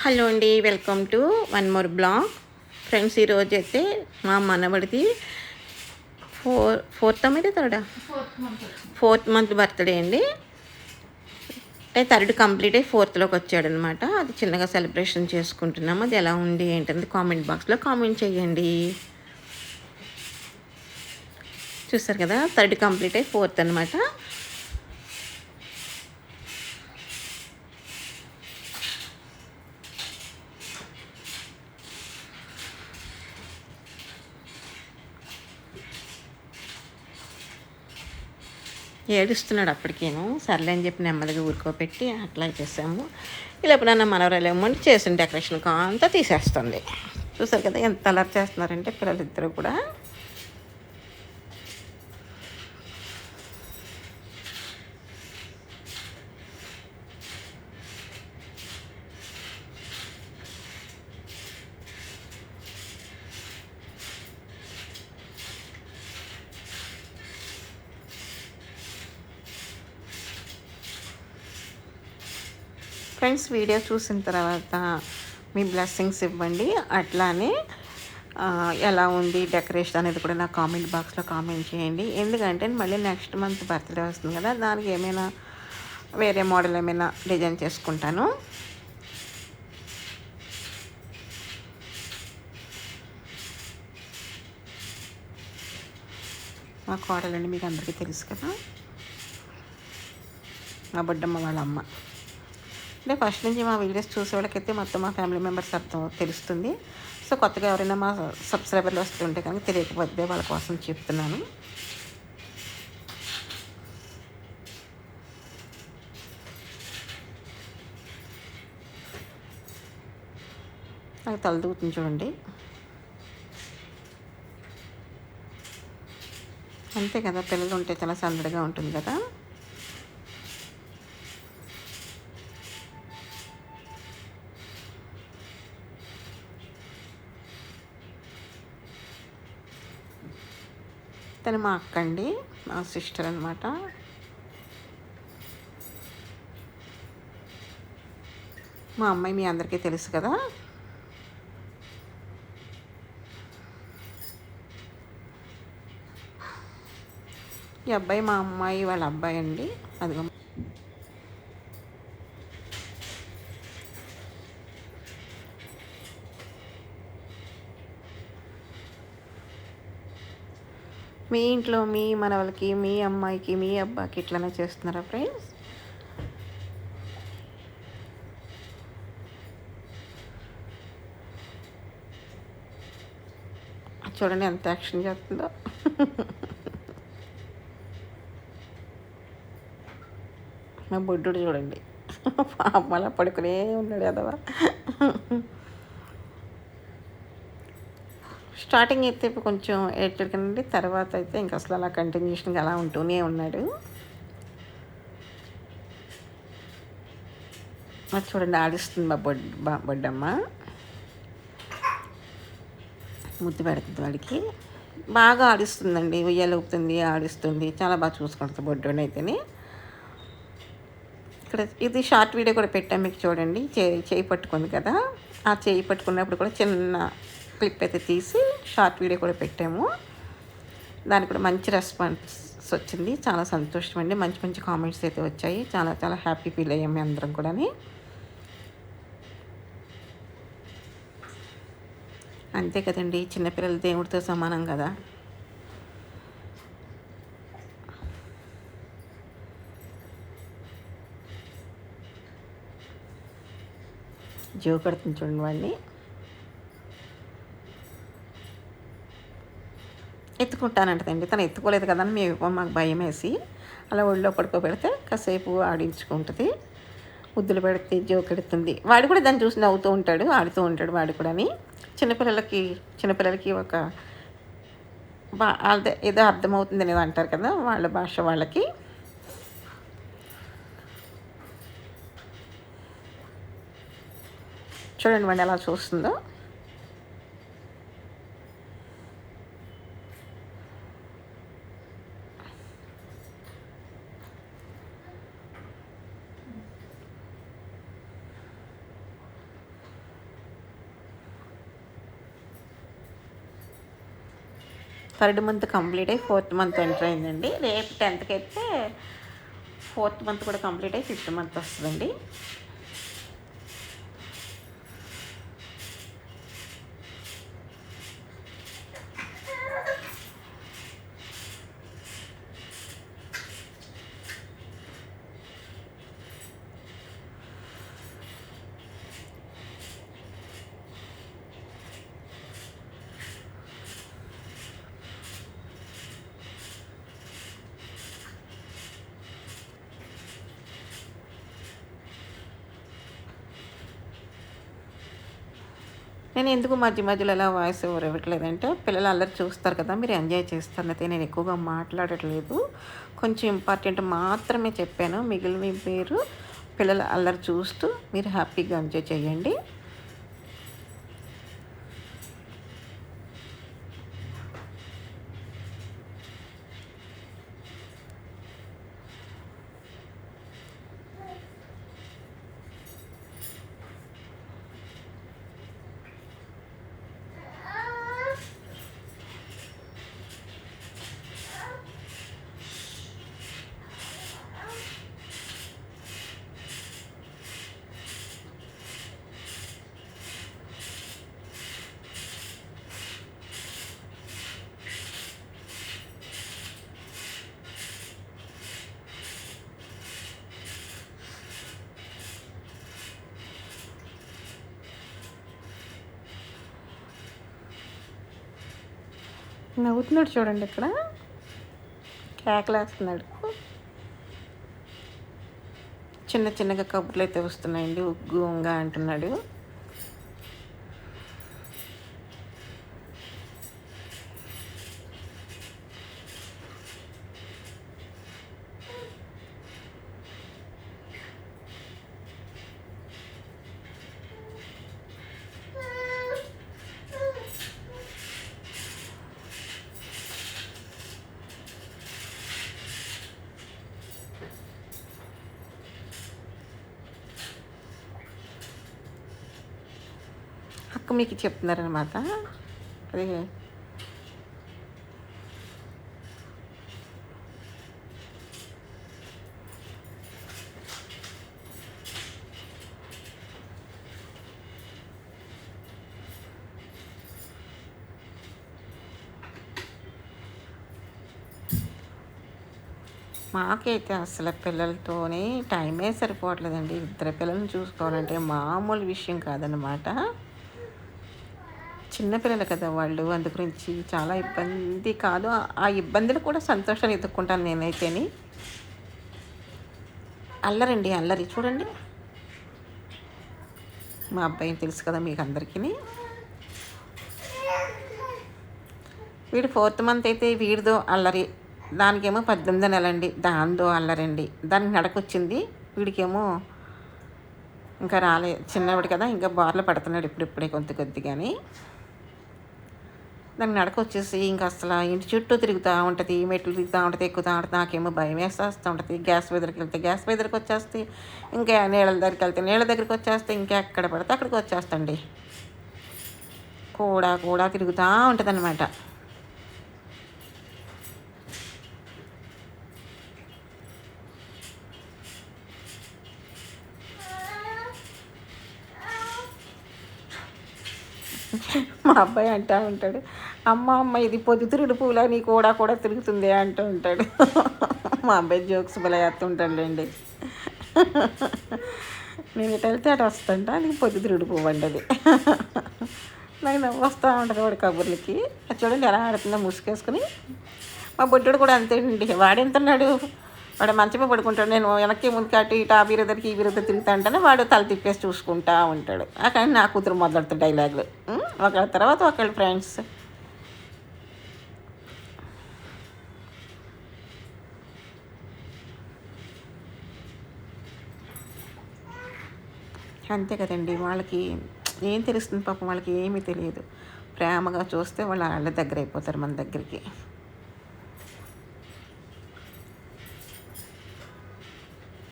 Hello అండి, welcome to one more blog. Friends, ఈరోజు అయితే మా మనవడిది ఫోర్త్ మీద థర్డా ఫోర్త్ మంత్ బర్త్డే అండి. అంటే థర్డ్ కంప్లీట్ అయ్యి ఫోర్త్లోకి వచ్చాడనమాట. అది చిన్నగా సెలబ్రేషన్ చేసుకుంటున్నాము. అది ఎలా ఉంది ఏంటంటే కామెంట్ బాక్స్లో కామెంట్ చేయండి. చూస్తారు కదా, థర్డ్ కంప్లీట్ అయ్యి ఫోర్త్ అనమాట. ఏడుస్తున్నాడు అప్పటికేను. సర్లే అని చెప్పి నెమ్మదిగా ఊరుకోపెట్టి అట్లా చేసాము. ఇలా ఎప్పుడన్నా మనవరాలు ఏమో చేసిన డెకరేషన్ అంతా తీసేస్తుంది. చూసారు కదా ఎంత అలర్ చేస్తున్నారంటే పిల్లలిద్దరూ కూడా. ఫ్రెండ్స్, వీడియో చూసిన తర్వాత మీ బ్లెస్సింగ్స్ ఇవ్వండి. అట్లానే ఎలా ఉంది డెకరేషన్ అనేది కూడా నా కామెంట్ బాక్స్లో కామెంట్ చేయండి. ఎందుకంటే మళ్ళీ నెక్స్ట్ మంత్ బర్త్డే వస్తుంది కదా, దానికి ఏమైనా వేరే మోడల్ ఏమైనా డిజైన్ చేసుకుంటాను. మా కోడలండి, మీకు అందరికీ తెలుసు కదా, మా బొడ్డమ్మ వాళ్ళ అమ్మ. అంటే ఫస్ట్ నుంచి మా వీడియోస్ చూసే వాళ్ళకైతే మొత్తం మా ఫ్యామిలీ మెంబర్స్ అర్థం తెలుస్తుంది. సో కొత్తగా ఎవరైనా మా సబ్స్క్రైబర్లు వస్తుంటే కనుక తెలియకపోతే వాళ్ళ కోసం చెప్తున్నాను. నాకు తలదూగుతుంది చూడండి. అంతే కదా, పిల్లలు ఉంటే చాలా సందడిగా ఉంటుంది కదా. తను మా అక్క అండి, మా సిస్టర్ అనమాట. మా అమ్మాయి మీ అందరికీ తెలుసు కదా. ఈ అబ్బాయి మా అమ్మాయి వాళ్ళ అబ్బాయి అండి. అదిగో మీ ఇంట్లో మీ మనవలకి, మీ అమ్మాయికి, మీ అబ్బాయికి ఇట్లానే చేస్తున్నారా ఫ్రెండ్స్? చూడండి ఎంత యాక్షన్ చేస్తుందో. మా బొడ్డుడు చూడండి, అమ్మలా పడుకునే ఉన్నాడు అదవా. స్టార్టింగ్ అయితే కొంచెం ఏడ్చకండి, తర్వాత అయితే ఇంకా అసలు అలా కంటిన్యూషన్గా అలా ఉంటూనే ఉన్నాడు. అది చూడండి, ఆడిస్తుంది మా బొడ్డమ్మ. ముద్దు పెడుతుంది వాడికి, బాగా ఆడిస్తుందండి. ఉయ్యాలు ఊపుతుంది, ఆడిస్తుంది, చాలా బాగా చూసుకుంటుంది బొడ్డోని అయితేనే. ఇక్కడ ఇది షార్ట్ వీడియో కూడా పెట్టాం మీకు, చూడండి. చేయి పట్టుకుంది కదా, ఆ చేయి పట్టుకున్నప్పుడు కూడా చిన్న క్లిప్ అయితే తీసి షార్ట్ వీడియో కూడా పెట్టాము. దానికి కూడా మంచి రెస్పాన్స్ వచ్చింది, చాలా సంతోషం అండి. మంచి మంచి కామెంట్స్ అయితే వచ్చాయి. చాలా చాలా హ్యాపీ ఫీల్ అయ్యాం మేము అందరం కూడా. అంతే కదండి, చిన్నపిల్లలు దేవుడితో సమానం కదా. జో కడుతుంది చూడండి వాడిని. ఎత్తుకుంటానంటదండి, తను ఎత్తుకోలేదు కదా అని మేము మాకు భయం వేసి అలా ఒళ్ళో పడుకోబెడితే కాసేపు ఆడించుకుంటుంది, ముద్దులు పెడితే జోకెడుతుంది. వాడు కూడా దాన్ని చూసి నవ్వుతూ ఉంటాడు, ఆడుతూ ఉంటాడు వాడు కూడా. చిన్నపిల్లలకి ఒక అదే ఏదో అర్థమవుతుంది అనేది అంటారు కదా, వాళ్ళ భాష వాళ్ళకి. చూడండి వాడిని ఎలా చూస్తుందో. థర్డ్ మంత్ కంప్లీట్ అయ్యి 4th మంత్ ఎంటర్ అయిందండి. రేపు 10th అయితే 4th మంత్ కూడా కంప్లీట్ అయ్యి 5th మంత్ వస్తుందండి. నేను ఎందుకు మధ్య మధ్యలో ఎలా వాయిస్ ఓవర్ ఇవ్వట్లేదంటే పిల్లలు అల్లరి చూస్తారు కదా, మీరు ఎంజాయ్ చేస్తారు. అయితే నేను ఎక్కువగా మాట్లాడట్లేదు, కొంచెం ఇంపార్టెంట్ మాత్రమే చెప్పాను. మిగిలిన మీరు పిల్లలు అల్లరి చూస్తూ మీరు హ్యాపీగా ఎంజాయ్ చేయండి. నవ్వుతున్నాడు చూడండి, ఇక్కడ కేకలేస్తున్నాడు. చిన్న చిన్నగా కబుర్లు అయితే వస్తున్నాయండి, ఉగ్గుంగా అంటున్నాడు. అక్క మీకు చెప్తున్నారనమాట. అది మాకైతే అసలు పిల్లలతోనే టైమే సరిపోవట్లేదండి. 2 పిల్లల్ని చూసుకోవాలంటే మామూలు విషయం కాదనమాట. చిన్నపిల్లలు కదా వాళ్ళు, అందు గురించి చాలా ఇబ్బంది కాదు. ఆ ఇబ్బందులు కూడా సంతోషాన్ని ఎదుర్కొంటాను నేనైతేని. అల్లరండి అల్లరి చూడండి. మా అబ్బాయిని తెలుసు కదా మీకు అందరికీ. వీడు 4th మంత్ అయితే వీడిదో అల్లరి, దానికేమో 18వ నెల అండి, దానిదో అల్లరండి. దానికి నడకొచ్చింది, వీడికేమో ఇంకా రాలేదు, చిన్నవాడు కదా, ఇంకా బార్లో పడుతున్నాడు ఇప్పుడిప్పుడే కొద్దిగాని. దానికి నడక వచ్చేసి ఇంకా అసలు ఇంటి చుట్టూ తిరుగుతూ ఉంటుంది, మెట్లు తిరుగుతూ ఉంటుంది, ఎక్కుతూ ఉంటుంది. నాకేమో భయం వేస్తూ ఉంటుంది. గ్యాస్ దగ్గరికి వెళ్తే గ్యాస్ దగ్గరికి వచ్చేస్తే, ఇంకా నీళ్ళ దగ్గరికి వెళ్తే నీళ్ళ దగ్గరికి వచ్చేస్తే, ఇంకా ఎక్కడ పడితే అక్కడికి వచ్చేస్తండి. కూడా తిరుగుతూ ఉంటుంది అన్నమాట. మా అబ్బాయి అంటూ ఉంటాడు, అమ్మ ఇది పొద్దుతిరుగుడు పూల నీ కూడా తిరుగుతుంది అంటూ ఉంటాడు. మా అబ్బాయి జోక్స్ భలే వేస్తుంటాడులేండి. నేను ఇటు వెళ్తే అటు వస్తుంటా, నీకు పొద్దుతిరుగుడు పువ్వు అండి అది. నాకు నవ్వు వస్తూ ఉంటుంది వాడి కబుర్లకి. చూడండి ఎలా ఆడుతుందో ముసుకేసుకుని. మా బొడ్డుడు కూడా అంతే అండి, వాడెంతున్నాడు, వాడు మంచమే పడుకుంటాడు. నేను వెనక్కి ముందుకి అటు ఇటు ఆ బీరదరికి ఈ బీరద తిరుగుతా అంటేనే వాడు తల తిప్పేసి చూసుకుంటా ఉంటాడు. కానీ నా కూతురు మొదలెడుతుంది డైలాగులు, ఒకళ్ళ తర్వాత ఒకళ్ళ ఫ్రెండ్స్. అంతే కదండి, వాళ్ళకి ఏం తెలుస్తుంది పాపం, వాళ్ళకి ఏమీ తెలియదు. ప్రేమగా చూస్తే వాళ్ళ దగ్గర అయిపోతారు మన దగ్గరికి.